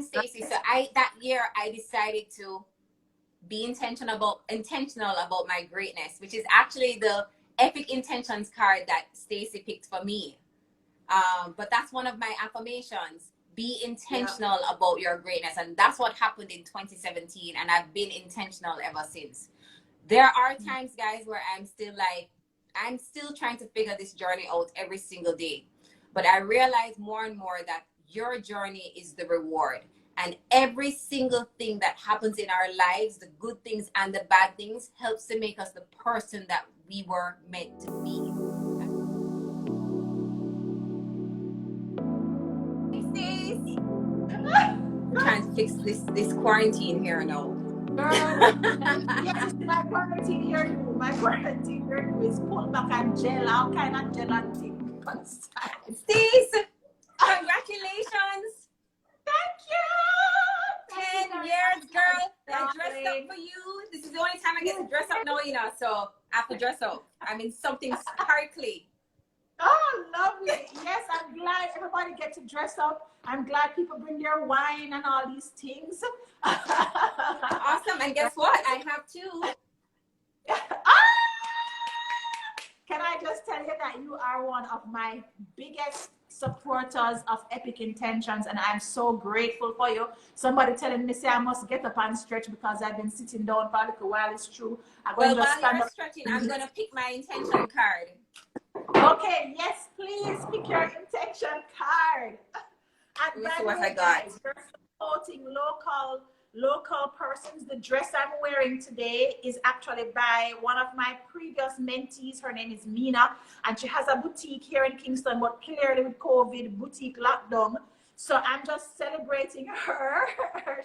thing, Stacey. So that year I decided to be intentional about my greatness, which is actually the epic intentions card that Stacey picked for me. But that's one of my affirmations. Be intentional about your greatness. And that's what happened in 2017. And I've been intentional ever since. There are times, guys, where I'm still trying to figure this journey out every single day. But I realize more and more that your journey is the reward. And every single thing that happens in our lives, the good things and the bad things, helps to make us the person that we were meant to be. I'm trying to fix this quarantine here now. Yes, my quarantine here too. My quarantine here too is pull back and gel, all kind of gel and thing. Stacey, congratulations. Thank you. 10 years, girl. I dressed up for you. This is the only time I get to dress up now, you know, so I have to dress up. I'm in something sparkly. Oh, lovely. Yes, I'm glad everybody gets to dress up. I'm glad people bring their wine and all these things. Awesome. And guess what? I have two. Can I just tell you that you are one of my biggest supporters of Epic Intentions, and I'm so grateful for you. Somebody telling me, say I must get up and stretch because I've been sitting down for a little while. It's true. Well, while you're stretching, I'm going to pick my intention card. Okay, yes, please pick your intention card. And let me see what I got. Guys, we're supporting local persons. The dress I'm wearing today is actually by one of my previous mentees. Her name is Mina, and she has a boutique here in Kingston, but clearly with COVID, boutique lockdown. So I'm just celebrating her.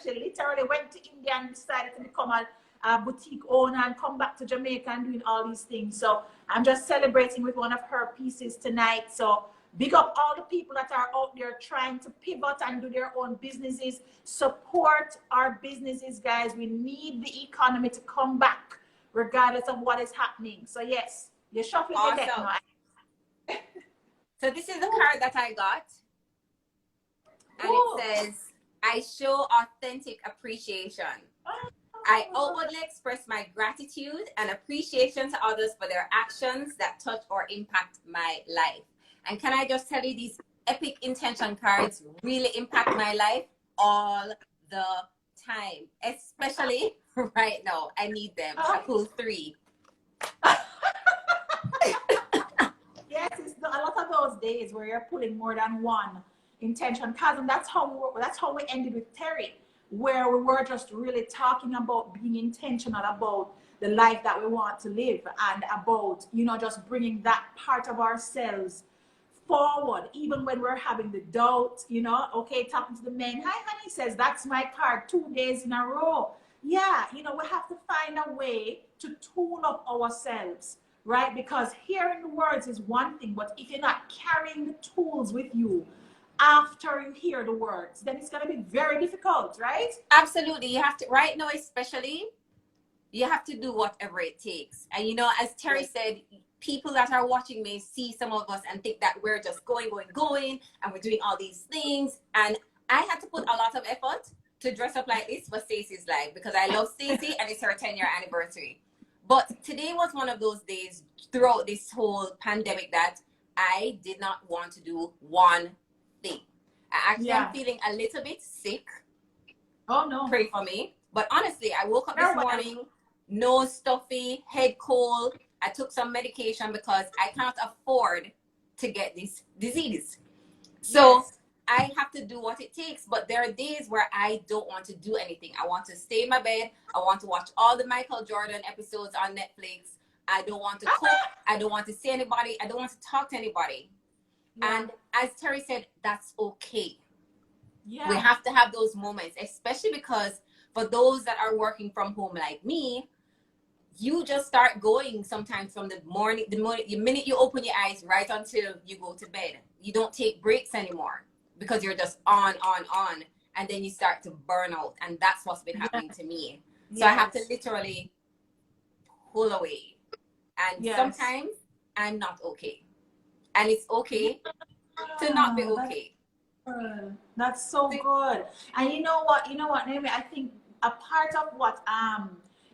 She literally went to India and decided to become a boutique owner and come back to Jamaica and doing all these things. So I'm just celebrating with one of her pieces tonight. So big up all the people that are out there trying to pivot and do their own businesses. Support our businesses, guys. We need the economy to come back regardless of what is happening. So yes, you're shuffling the deck now. So this is the card that I got. And it says, I show authentic appreciation. I outwardly express my gratitude and appreciation to others for their actions that touch or impact my life. And can I just tell you, these epic intention cards really impact my life all the time, especially right now. I need them. I pulled 3. Yes, it's a lot of those days where you're pulling more than one intention card, and that's how we ended with Terry, where we were just really talking about being intentional about the life that we want to live and about, you know, just bringing that part of ourselves forward, even when we're having the doubt, you know. Okay, talking to the men, hi honey, says that's my card 2 days in a row. Yeah, you know, we have to find a way to tool up ourselves, right? Because hearing the words is one thing, but if you're not carrying the tools with you after you hear the words, then it's going to be very difficult, right? Absolutely. You have to, right now especially, you have to do whatever it takes. And you know, as Terry said, people that are watching may see some of us and think that we're just going, and we're doing all these things. And I had to put a lot of effort to dress up like this for Stacey's life, because I love Stacey and it's her 10-year anniversary. But today was one of those days throughout this whole pandemic that I did not want to do one thing. I actually am feeling a little bit sick. Oh no. Pray for me. But honestly, I woke up this morning, nose stuffy, head cold. I took some medication because I can't afford to get this disease. So I have to do what it takes. But there are days where I don't want to do anything. I want to stay in my bed. I want to watch all the Michael Jordan episodes on Netflix. I don't want to cook. I don't want to see anybody. I don't want to talk to anybody. And as Terry said, that's okay. We have to have those moments, especially because for those that are working from home like me, you just start going sometimes from the minute you open your eyes right until you go to bed. You don't take breaks anymore because you're just on. And then you start to burn out. And that's what's been happening to me. So I have to literally pull away. And sometimes I'm not okay. And it's okay to not be okay. That's so good. And you know what, Naomi, I think a part of what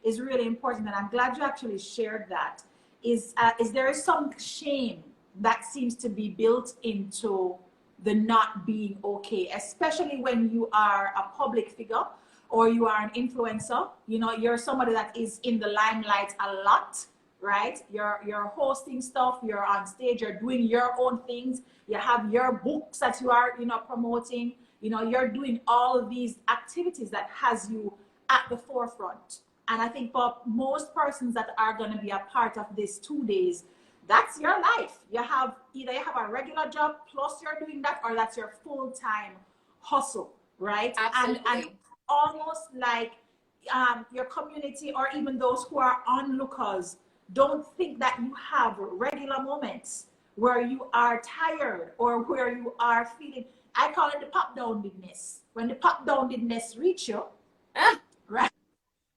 is really important, and I'm glad you actually shared that, is there is some shame that seems to be built into the not being okay, especially when you are a public figure or you are an influencer. You know, you're somebody that is in the limelight a lot, right? You're hosting stuff, you're on stage, you're doing your own things, you have your books that you are, promoting, you're doing all of these activities that has you at the forefront. And I think for most persons that are going to be a part of this 2 days, that's your life. Either you have a regular job plus you're doing that, or that's your full-time hustle, right? And almost like your community or even those who are onlookers don't think that you have regular moments where you are tired or where you are feeling, I call it the pop downness. When the pop downness reach you, right?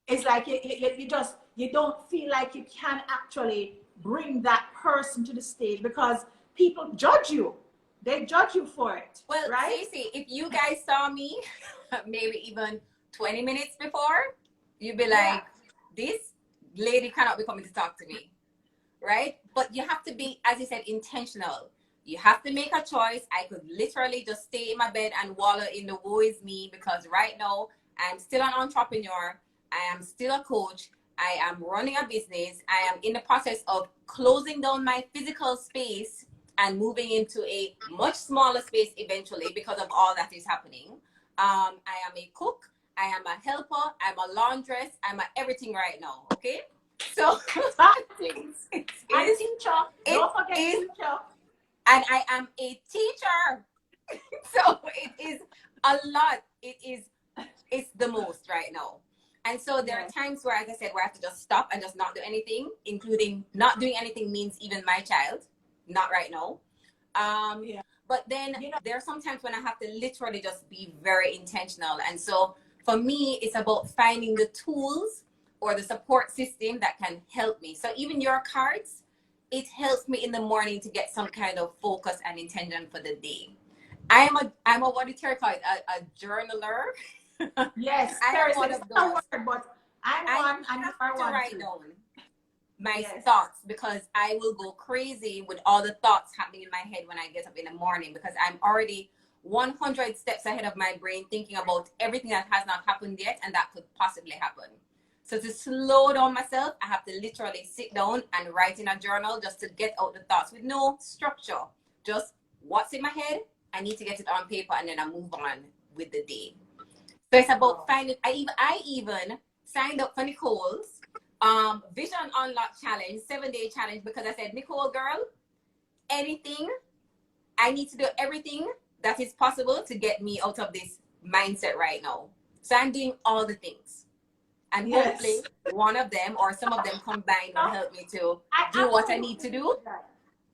It's like you don't feel like you can actually bring that person to the stage because people judge you. They judge you for it. Well, right? Stacey, if you guys saw me maybe even 20 minutes before, you'd be like, this lady cannot be coming to talk to me, right? But you have to be, as you said, intentional. You have to make a choice. I could literally just stay in my bed and wallow in the woe is me, because right now I'm still an entrepreneur. I am still a coach. I am running a business. I am in the process of closing down my physical space and moving into a much smaller space eventually because of all that is happening. I am a cook. I am a helper. I'm a laundress. I'm a everything right now. Okay. So things. And teacher. Don't forget teacher. And I am a teacher. So it is a lot. It's the most right now. And so there are times where, as I said, where I have to just stop and just not do anything, including not doing anything means even my child. Not right now. But then there are some times when I have to literally just be very intentional. And so for me, it's about finding the tools or the support system that can help me. So even your cards, it helps me in the morning to get some kind of focus and intention for the day. I'm a what do you call it? A journaler. Yes, I am one of those. But I have to write down my thoughts, because I will go crazy with all the thoughts happening in my head when I get up in the morning, because I'm already 100 steps ahead of my brain thinking about everything that has not happened yet and that could possibly happen. So to slow down myself, I have to literally sit down and write in a journal just to get out the thoughts with no structure. Just what's in my head, I need to get it on paper, and then I move on with the day. So it's about finding, I even signed up for Nicole's Vision Unlock Challenge, 7-day challenge, because I said, Nicole, girl, anything, I need to do everything that is possible to get me out of this mindset right now. So I'm doing all the things. And hopefully one of them or some of them combined will help me to do what I need to do.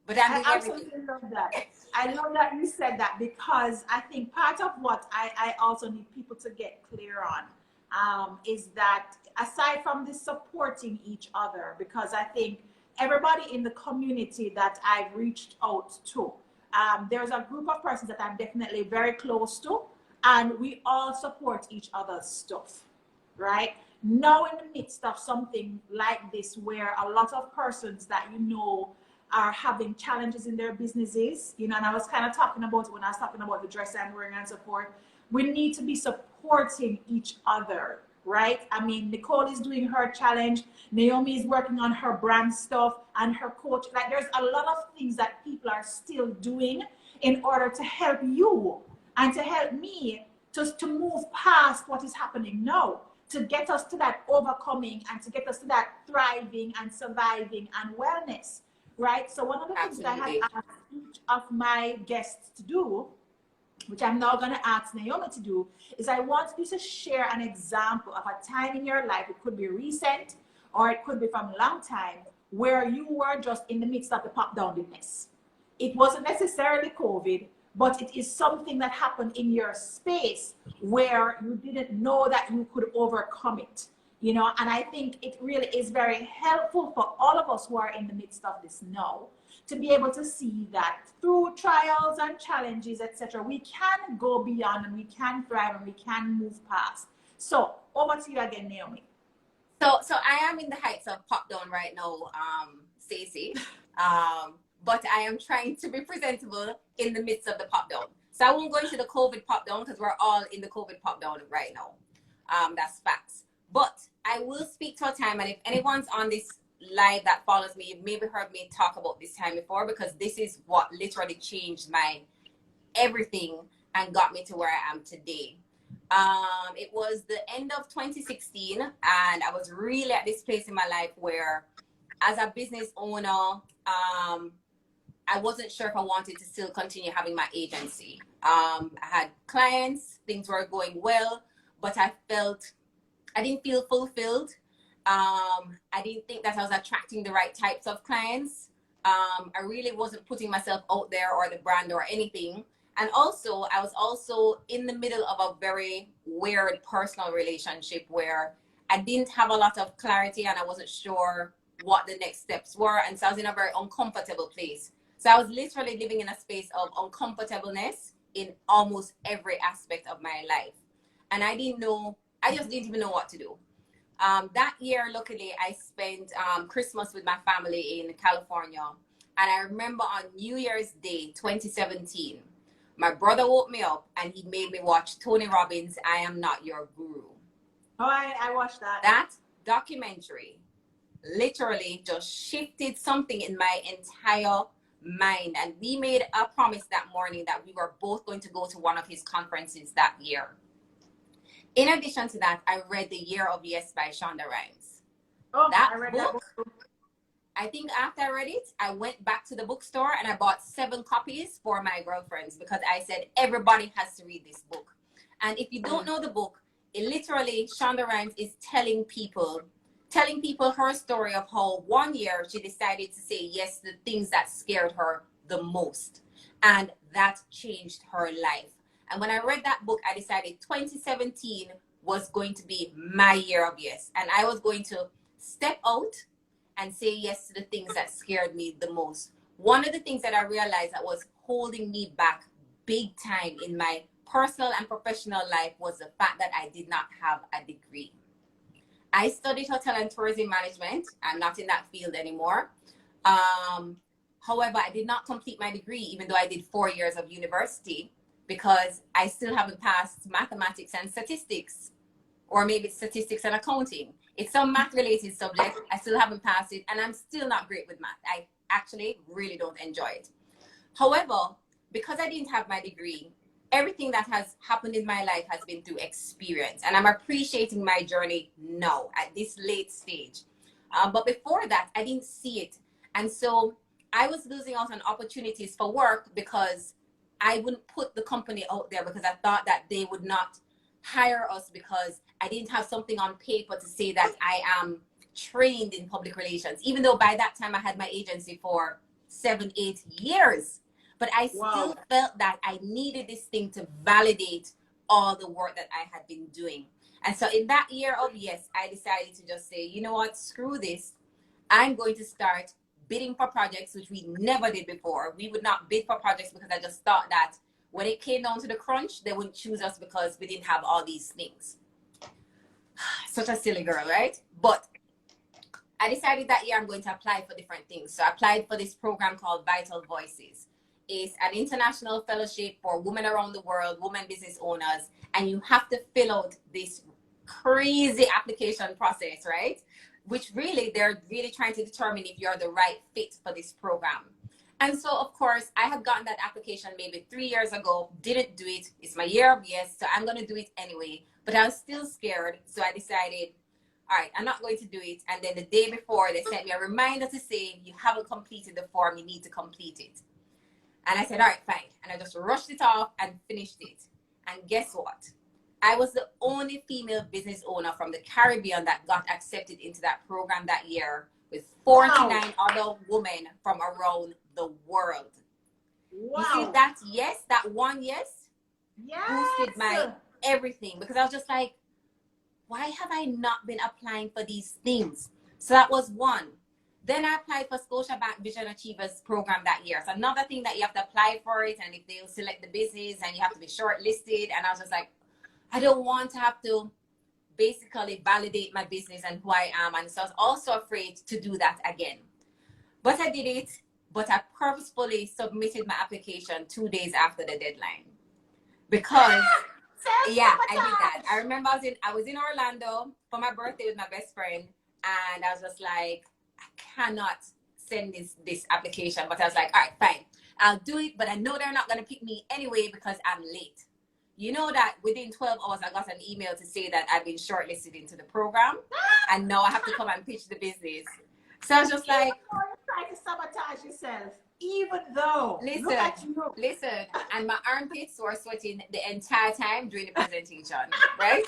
But I'm doing everything. Love that. I love that you said that, because I think part of what I also need people to get clear on is that aside from this supporting each other, because I think everybody in the community that I've reached out to, there's a group of persons that I'm definitely very close to, and we all support each other's stuff, right? Now in the midst of something like this, where a lot of persons that are having challenges in their businesses, and I was kind of talking about it when I was talking about the dress I'm wearing and support. We need to be supporting each other, right? I mean, Nicole is doing her challenge, Naomi is working on her brand stuff, and her coach. Like, there's a lot of things that people are still doing in order to help you and to help me to move past what is happening now, to get us to that overcoming and to get us to that thriving and surviving and wellness. Right. So one of the things that I have asked each of my guests to do, which I'm now going to ask Naomi to do, is I want you to share an example of a time in your life. It could be recent or it could be from a long time, where you were just in the midst of the pop downness. It wasn't necessarily COVID, but it is something that happened in your space where you didn't know that you could overcome it. And I think it really is very helpful for all of us who are in the midst of this now to be able to see that through trials and challenges, etc., we can go beyond and we can thrive and we can move past. So over to you again, Naomi. So I am in the heights of pop down right now, Stacey. But I am trying to be presentable in the midst of the pop down. So I won't go into the COVID pop down because we're all in the COVID pop down right now. That's facts. But I will speak to a time, and if anyone's on this live that follows me, you've maybe heard me talk about this time before, because this is what literally changed my everything and got me to where I am today. It was the end of 2016, and I was really at this place in my life where, as a business owner, I wasn't sure if I wanted to still continue having my agency. I had clients, things were going well, but I didn't feel fulfilled. I didn't think that I was attracting the right types of clients. I really wasn't putting myself out there or the brand or anything. And also, I was also in the middle of a very weird personal relationship where I didn't have a lot of clarity and I wasn't sure what the next steps were. And so I was in a very uncomfortable place. So I was literally living in a space of uncomfortableness in almost every aspect of my life. And I just didn't even know what to do. That year, luckily, I spent Christmas with my family in California. And I remember on New Year's Day, 2017, my brother woke me up and he made me watch Tony Robbins' I Am Not Your Guru. Oh, I watched that. That documentary literally just shifted something in my entire mind. And we made a promise that morning that we were both going to go to one of his conferences that year. In addition to that, I read The Year of Yes by Shonda Rhimes. Oh, that I read book, that book. I think after I read it, I went back to the bookstore and I bought 7 copies for my girlfriends because I said, everybody has to read this book. And if you don't know the book, it literally, Shonda Rhimes is telling people her story of how one year she decided to say yes to the things that scared her the most. And that changed her life. And when I read that book, I decided 2017 was going to be my year of yes. And I was going to step out and say yes to the things that scared me the most. One of the things that I realized that was holding me back big time in my personal and professional life was the fact that I did not have a degree. I studied hotel and tourism management. I'm not in that field anymore. However, I did not complete my degree, even though I did 4 years of university, because I still haven't passed mathematics and statistics, or maybe statistics and accounting. It's some math related subject. I still haven't passed it, and I'm still not great with math. I actually really don't enjoy it. However, because I didn't have my degree, everything that has happened in my life has been through experience, and I'm appreciating my journey now at this late stage. But before that, I didn't see it. And so I was losing out on opportunities for work because I wouldn't put the company out there, because I thought that they would not hire us because I didn't have something on paper to say that I am trained in public relations, even though by that time I had my agency for 7-8 years. But I still felt that I needed this thing to validate all the work that I had been doing. And so in that year of yes, I decided to just say, you know what, screw this. I'm going to start bidding for projects, which we never did before. We would not bid for projects because I just thought that when it came down to the crunch, they wouldn't choose us because we didn't have all these things. Such a silly girl, right? But I decided that year I'm going to apply for different things. So I applied for this program called Vital Voices. It's an international fellowship for women around the world, women business owners, and you have to fill out this crazy application process, right? Which really, they're really trying to determine if you're the right fit for this program. And so, of course, I had gotten that application maybe 3 years ago, didn't do it. It's my year of yes, so I'm going to do it anyway. But I was still scared, so I decided, all right, I'm not going to do it. And then the day before, they sent me a reminder to say, you haven't completed the form, you need to complete it. And I said, all right, fine. And I just rushed it off and finished it. And guess what? I was the only female business owner from the Caribbean that got accepted into that program that year, with 49 other women from around the world. Wow. You see, that yes, that one yes, boosted my everything, because I was just like, why have I not been applying for these things? So that was one. Then I applied for Scotiabank Vision Achievers program that year. So another thing that you have to apply for it, and if they'll select the business, and you have to be shortlisted. And I was just like, I don't want to have to basically validate my business and who I am. And so I was also afraid to do that again. But I did it. But I purposefully submitted my application 2 days after the deadline. Because yeah, I did that. I remember I was in Orlando for my birthday with my best friend, and I was just like, I cannot send this application. But I was like, all right, fine, I'll do it. But I know they're not gonna pick me anyway because I'm late. You know that within 12 hours I got an email to say that I've been shortlisted into the program, and now I have to come and pitch the business. So I was just like, trying to sabotage yourself. Even though, listen, and my armpits were sweating the entire time during the presentation, right?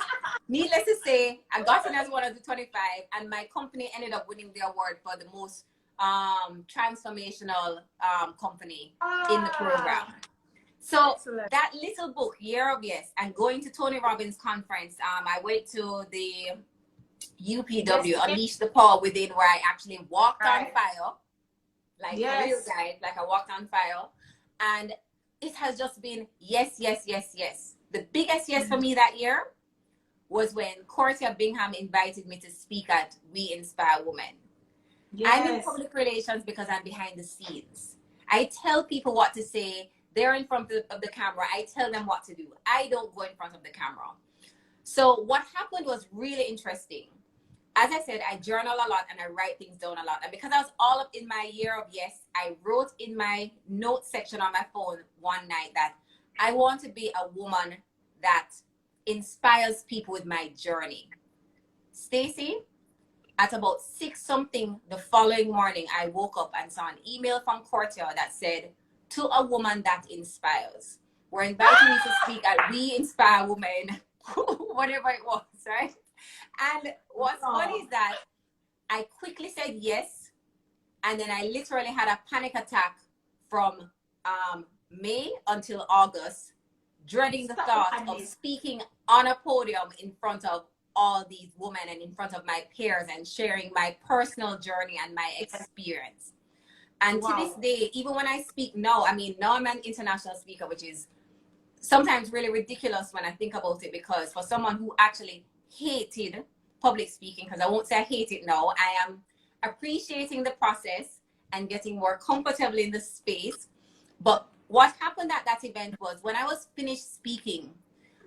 Needless to say, I got in as one of the 25, and my company ended up winning the award for the most transformational company in the program. So excellent. That little book, Year of Yes, and going to Tony Robbins conference, I went to the UPW, Unleash the Power Within, where I actually walked on fire. Like a real guy, like I walked on fire. And it has just been yes, yes, yes, yes. The biggest yes for me that year was when Cortia Bingham invited me to speak at We Inspire Women. Yes. I'm in public relations because I'm behind the scenes. I tell people what to say. They're in front of the camera. I tell them what to do. I don't go in front of the camera. So what happened was really interesting. As I said, I journal a lot and I write things down a lot. And because I was all up in my year of yes, I wrote in my note section on my phone one night that I want to be a woman that inspires people with my journey. Stacy, at about 6 something the following morning, I woke up and saw an email from Cortia that said, to a woman that inspires. We're inviting you to speak at We Inspire Women, whatever it was, right? And what's funny is that I quickly said yes, and then I literally had a panic attack from May until August, dreading the thought of speaking on a podium in front of all these women and in front of my peers and sharing my personal journey and my experience. And to this day, even when I speak now, I mean, now I'm an international speaker, which is sometimes really ridiculous when I think about it, because for someone who actually hated public speaking, because I won't say I hate it now, I am appreciating the process and getting more comfortable in the space. But what happened at that event was when I was finished speaking,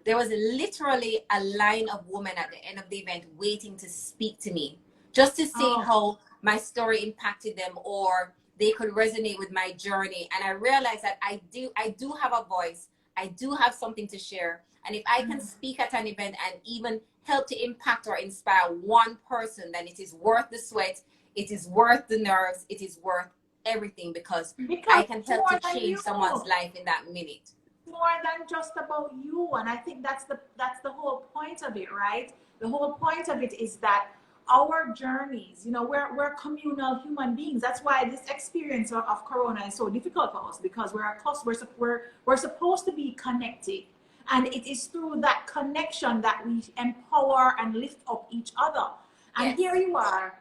there was literally a line of women at the end of the event waiting to speak to me, just to see how my story impacted them or they could resonate with my journey. And I realized that I do have a voice. I do have something to share. And if I can speak at an event and even help to impact or inspire one person, then it is worth the sweat. It is worth the nerves. It is worth everything, because I can help to change someone's life in that minute. More than just about you. And I think that's the whole point of it, right? The whole point of it is that our journeys, you know, we're communal human beings. That's why this experience of Corona is so difficult for us, because we're supposed to be connected, and it is through that connection that we empower and lift up each other. And here you are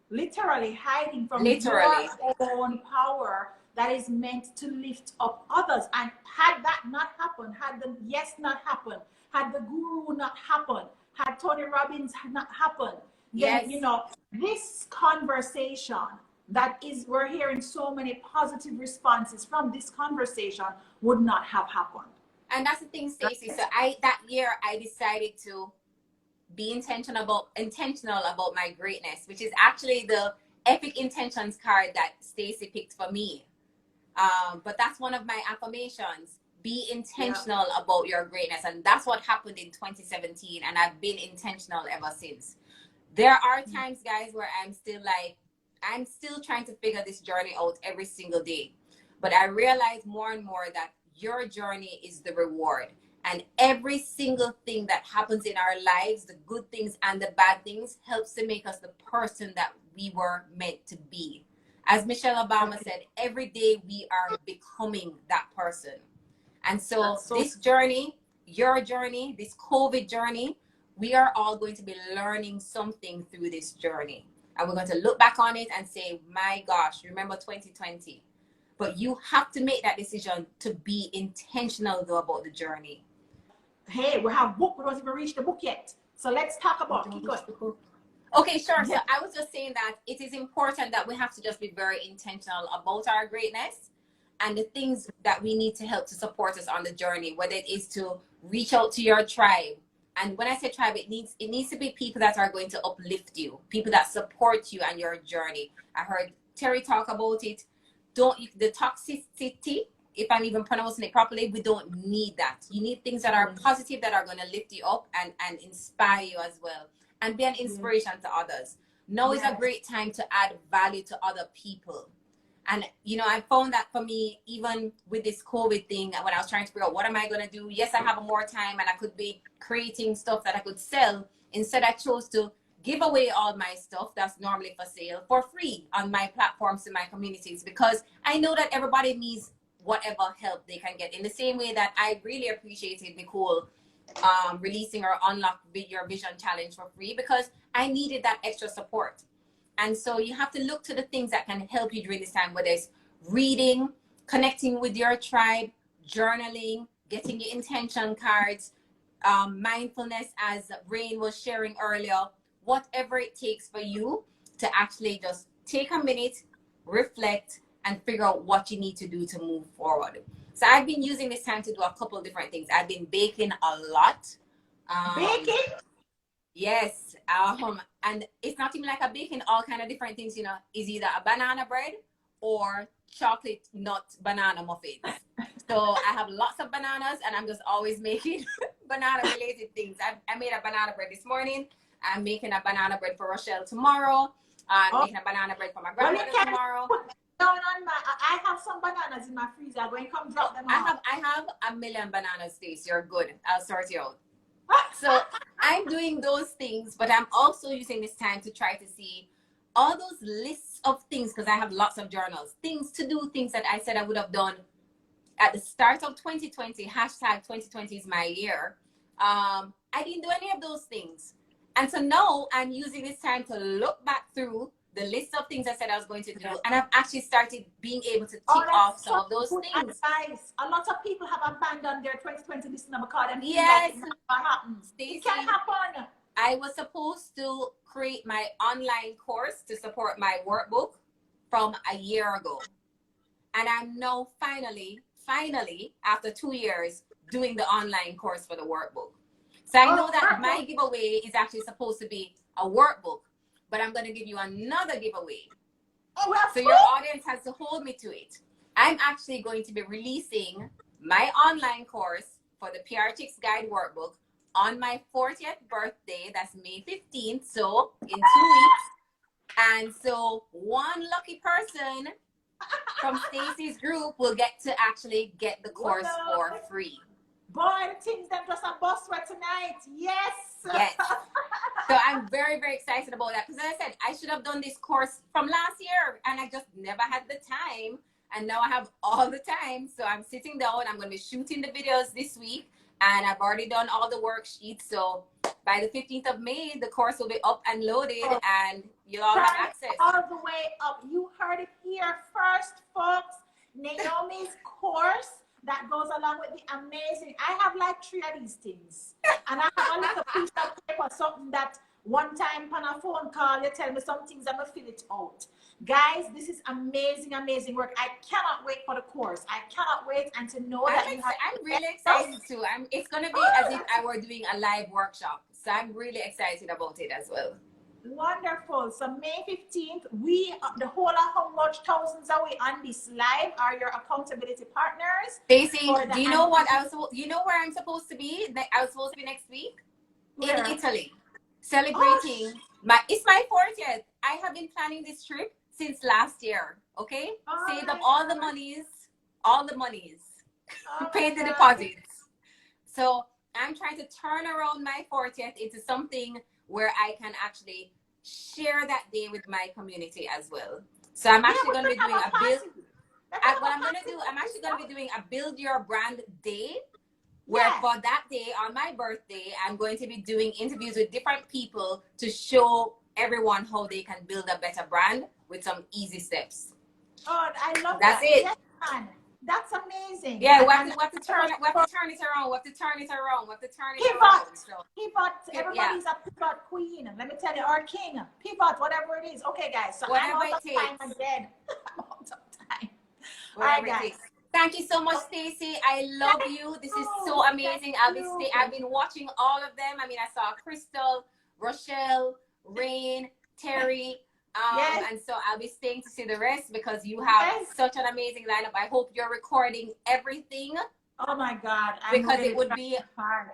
literally hiding from your own power that is meant to lift up others. And had that not happened, had the yes not happened, had the guru not happened, had Tony Robbins not happened, then, you know, this conversation we're hearing so many positive responses from this conversation would not have happened. And that's the thing, Stacey. So that year I decided to be intentional about my greatness, which is actually the Epic Intentions card that Stacey picked for me. But that's one of my affirmations. Be intentional about your greatness. And that's what happened in 2017. And I've been intentional ever since. There are times, guys, where I'm still trying to figure this journey out every single day. But I realize more and more that your journey is the reward. And every single thing that happens in our lives, the good things and the bad things, helps to make us the person that we were meant to be. As Michelle Obama said, every day we are becoming that person. And so this journey, your journey, this COVID journey, we are all going to be learning something through this journey. And we're going to look back on it and say, my gosh, remember 2020. But you have to make that decision to be intentional though about the journey. Hey, we have book. We don't even reach the book yet. So let's talk about it. Okay, sure. Yeah. So I was just saying that it is important that we have to just be very intentional about our greatness and the things that we need to help to support us on the journey, whether it is to reach out to your tribe. And when I say tribe, it needs to be people that are going to uplift you, people that support you and your journey. I heard Terry talk about it. The toxicity, if I'm even pronouncing it properly, we don't need that. You need things that are positive, that are going to lift you up and inspire you as well, and be an inspiration to others. Now is a great time to add value to other people. And, you know, I found that for me, even with this COVID thing, when I was trying to figure out what am I going to do? Yes, I have more time and I could be creating stuff that I could sell. Instead, I chose to give away all my stuff that's normally for sale for free on my platforms in my communities, because I know that everybody needs whatever help they can get. In the same way that I really appreciated Nicole releasing her Unlock Your Vision Challenge for free, because I needed that extra support. And so you have to look to the things that can help you during this time, whether it's reading, connecting with your tribe, journaling, getting your intention cards, mindfulness, as Rain was sharing earlier, whatever it takes for you to actually just take a minute, reflect, and figure out what you need to do to move forward. So I've been using this time to do a couple of different things. I've been baking a lot. Baking? Yes. And it's not even like a baking, all kind of different things, you know, is either a banana bread or chocolate nut banana muffins. So I have lots of bananas and I'm just always making banana related things. I made a banana bread this morning. I'm making a banana bread for Rochelle tomorrow. I'm making a banana bread for my grandmother tomorrow. I have some bananas in my freezer. I'm going to come drop them off. I have a million bananas, Stace. You're good. I'll sort you out. So I'm doing those things, but I'm also using this time to try to see all those lists of things, because I have lots of journals, things to do, things that I said I would have done at the start of 2020. Hashtag 2020 is my year. I didn't do any of those things. And so now I'm using this time to look back through the list of things I said I was going to do, and I've actually started being able to tick off some of those things. Advice. A lot of people have abandoned their 2020 listener because them yes, like it never happens. It can happen. I was supposed to create my online course to support my workbook from a year ago, and I'm now finally, after 2 years, doing the online course for the workbook. So I know that my giveaway is actually supposed to be a workbook, but I'm going to give you another giveaway. So your audience has to hold me to it. I'm actually going to be releasing my online course for the PR Chicks Guide workbook on my 40th birthday. That's May 15th. So in 2 weeks. And so one lucky person from Stacey's group will get to actually get the course for free. Boy, the things that just a bus for tonight. Yes. Yes. So I'm very, very excited about that, because as I said, I should have done this course from last year and I just never had the time. And now I have all the time. So I'm sitting down. I'm going to be shooting the videos this week, and I've already done all the worksheets. So by the 15th of May, the course will be up and loaded, and you'll all have access. All the way up. You heard it here first, folks. Naomi's course that goes along with the amazing. I have like 3 of these things, and I have a little piece of paper, something that one time on a phone call, you tell me some things, I'm gonna fill it out. Guys, this is amazing work. I cannot wait for the course. I cannot wait, and to know that I'm really excited too. It's gonna be as if I were doing a live workshop. So I'm really excited about it as well. Wonderful. So May 15th, we, the whole of how much thousands are we on this live are your accountability partners. Stacey, do you know what you know where I'm supposed to be? I was supposed to be next week in Italy, celebrating it's my 40th. I have been planning this trip since last year. Okay, saved up all the monies, paid the deposits. So I'm trying to turn around my 40th into something where I can actually share that day with my community as well. So I'm actually going to be doing a build. What I'm going to do, I'm actually going to be doing a build your brand day, where for that day on my birthday, I'm going to be doing interviews with different people to show everyone how they can build a better brand with some easy steps. Oh, I love That's that. it. Yes, man. That's amazing. Yeah, we have to turn it around. Pivot. So, Pivot. Everybody's a pivot queen. Let me tell you, or king. Pivot, whatever it is. Okay, guys. So whatever I'm out of it time takes. again. I'm out of time. All Whatever right, it guys. takes. Thank you so much, Stacey. I love you. This is so amazing. I've been watching all of them. I mean, I saw Crystal, Rochelle, Rain, Terry. Yes. And so I'll be staying to see the rest because you have such an amazing lineup. I hope you're recording everything. Oh my God. Because it would be hard.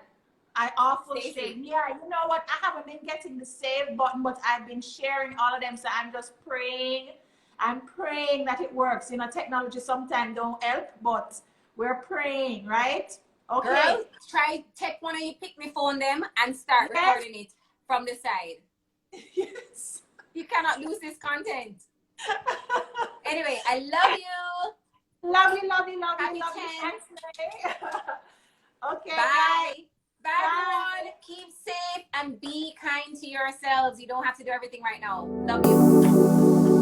I awful Stacey. shame. Yeah, you know what? I haven't been getting the save button, but I've been sharing all of them. So I'm just praying. I'm praying that it works. You know, technology sometimes don't help, but we're praying, right? Okay. Girl, take one of your pick-me phone them and start recording it from the side. Yes. You cannot lose this content. Anyway, I love you. Love you. Happy Love 10. you. Thanks, May. Okay. Bye. Guys. Bye, everyone. Keep safe and be kind to yourselves. You don't have to do everything right now. Love you.